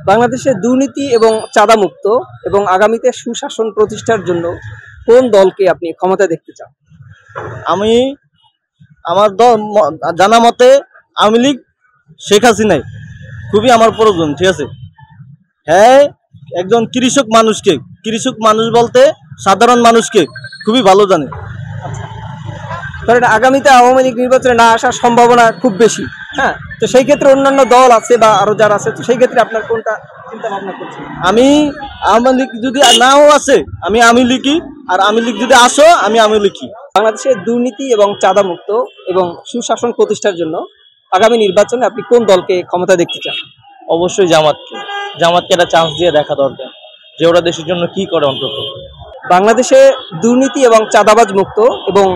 বাংলাদেশে দুর্নীতি এবং চাঁদামুক্ত এবং আগামীতে সুশাসন প্রতিষ্ঠার জন্য কোন দলকে আপনি ক্ষমতায় দেখতে চান? আমি আমার জানা মতে আওয়ামী লীগ শেখ হাসিনাই খুবই আমার প্রয়োজন। ঠিক আছে, হ্যাঁ, একজন কৃষক মানুষ বলতে সাধারণ মানুষকে খুবই ভালো জানে। ধরেন আগামীতে আওয়ামী লীগ নির্বাচনে না আসার সম্ভাবনা খুব বেশি, হ্যাঁ, তো সেই ক্ষেত্রে অন্যান্য দল আছে বা আরো যারা আছে, তো সেই ক্ষেত্রে আপনার কোনটা চিন্তা ভাবনা করছেন? আমি আওয়ামী লীগ যদি নাও আছে আমি আওয়ামী লীগই, আর আওয়ামী লীগ যদি আসো আমি আওয়ামী লীগই। বাংলাদেশে দুর্নীতি এবং চাঁদামুক্ত এবং সুশাসন প্রতিষ্ঠার জন্য আগামী নির্বাচনে আপনি কোন দলকে ক্ষমতা দেখতে চান? অবশ্যই জামাতকে একটা চান্স দিয়ে দেখা দরকার যে ওরা দেশের জন্য কি করে। অন্তত বাংলাদেশে দুর্নীতি এবং চাঁদাবাজ মুক্ত এবং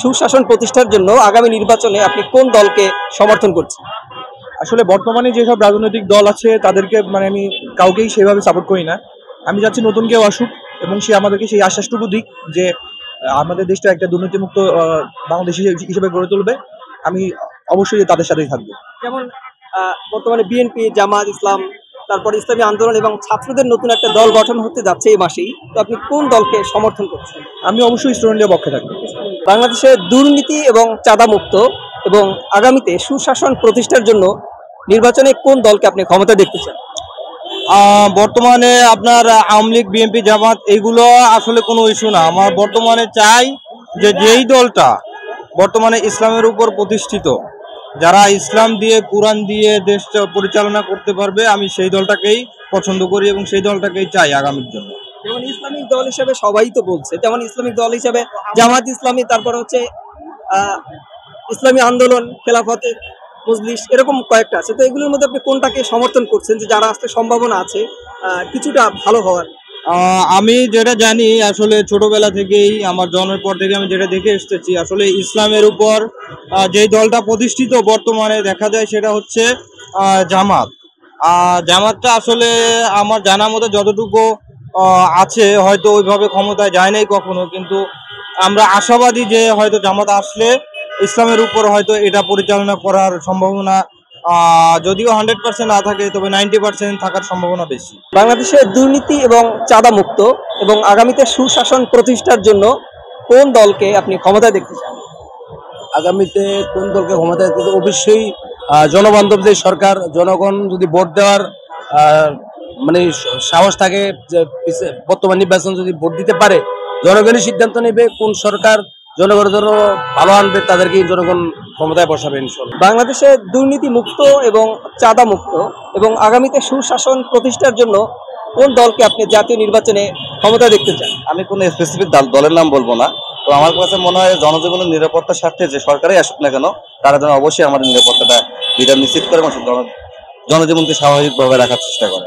সুশাসন প্রতিষ্ঠার জন্য আগামী নির্বাচনে আপনি কোন দলকে সমর্থন করছেন? আসলে বর্তমানে যেসব রাজনৈতিক দল আছে তাদেরকে আমি কাউকেই সেভাবে সাপোর্ট করি না। আমি চাচ্ছি নতুন কেউ আসুক এবং সে আমাদেরকে সেই আশ্বাসটুকু দিক যে আমাদের দেশটা একটা দুর্নীতিমুক্ত বাংলাদেশ হিসেবে গড়ে তুলবে। আমি অবশ্যই তাদের সাথেই থাকবো। যেমন বর্তমানে বিএনপি, জামাত ইসলাম, তারপর ইসলামী আন্দোলন এবং ছাত্রদের নতুন একটা দল গঠন হতে যাচ্ছে এই মাসেই, তো আপনি কোন দলকে সমর্থন করছেন? আমি অবশ্যই স্টুডেন্টের পক্ষে থাকবো। বাংলাদেশে দুর্নীতি এবং চাঁদামুক্ত এবং আগামীতে সুশাসন প্রতিষ্ঠার জন্য নির্বাচনে কোন দলকে আপনি ক্ষমতা দেখতে চান? বর্তমানে আপনার আওয়ামী লীগ, বিএনপি, জামাত এইগুলো আসলে কোনো ইস্যু না। আমার বর্তমানে চাই যে যেই দলটা বর্তমানে ইসলামের উপর প্রতিষ্ঠিত, যারা ইসলাম দিয়ে কুরআন দিয়ে দেশটা পরিচালনা করতে পারবে, আমি সেই দলটাকেই পছন্দ করি এবং সেই দলটাকেই চাই আগামীর জন্য। যেমন ইসলামিক দল হিসেবে সবাই তো বলছে, যেমন ইসলামিক দল হিসেবে জামাত ইসলামী, তারপর হচ্ছে ইসলামী আন্দোলন, খেলাফতে মজলিস, এরকম কয়েকটা আছে। তো এগুলোর মধ্যে আপনি কোনটাকে সমর্থন করছেন যে যারা আসতে সম্ভাবনা আছে কিছুটা ভালো হওয়ার? আমি যেটা জানি, আসলে ছোটবেলা থেকেই আমার জন্মের পর থেকে আমি যেটা দেখে এসেছি, আসলে ইসলামের উপর যেই দলটা প্রতিষ্ঠিত বর্তমানে দেখা যায় সেটা হচ্ছে জামাত। জামাতটা আসলে আমার জানা মতো যতটুকু আছে, হয়তো ওইভাবে ক্ষমতায় যায় নাই কখনো, কিন্তু আমরা আশাবাদী যে হয়তো জামাত আসলে ইসলামের উপর হয়তো এটা পরিচালনা করার সম্ভাবনা, যদিও 100% না থাকে, তবে 90% থাকার সম্ভাবনা বেশি। বাংলাদেশে দুর্নীতি এবং চাঁদামুক্ত এবং আগামীতে সুশাসন প্রতিষ্ঠার জন্য কোন দলকে আপনি ক্ষমতায় দেখতে চান? আগামীতে কোন দলকে ক্ষমতায় দেখতে? অবশ্যই জনবান্ধব যে সরকার, জনগণ যদি ভোট দেওয়ার সাহস থাকে, যে বর্তমান নির্বাচন যদি ভোট দিতে পারে, জনগণই সিদ্ধান্ত নেবে কোন সরকার জনগণের জন্য ভালো আনবে, তাদেরকে জনগণ ক্ষমতায় বসাবে ইনশাআল্লাহ। বাংলাদেশে দুর্নীতি মুক্ত এবং চাঁদা মুক্ত এবং আগামীতে সুশাসন প্রতিষ্ঠার জন্য কোন দলকে আপনি জাতীয় নির্বাচনে ক্ষমতা দেখতে চান? আমি কোনো স্পেসিফিক দলের নাম বলবো না, তো আমার কাছে মনে হয় জনজীবনের নিরাপত্তার স্বার্থে যে সরকারই আসুক না কেন, তারা যেন অবশ্যই আমাদের নিরাপত্তাটা বিধান নিশ্চিত করে এবং জনজীবনকে স্বাভাবিকভাবে রাখার চেষ্টা করে।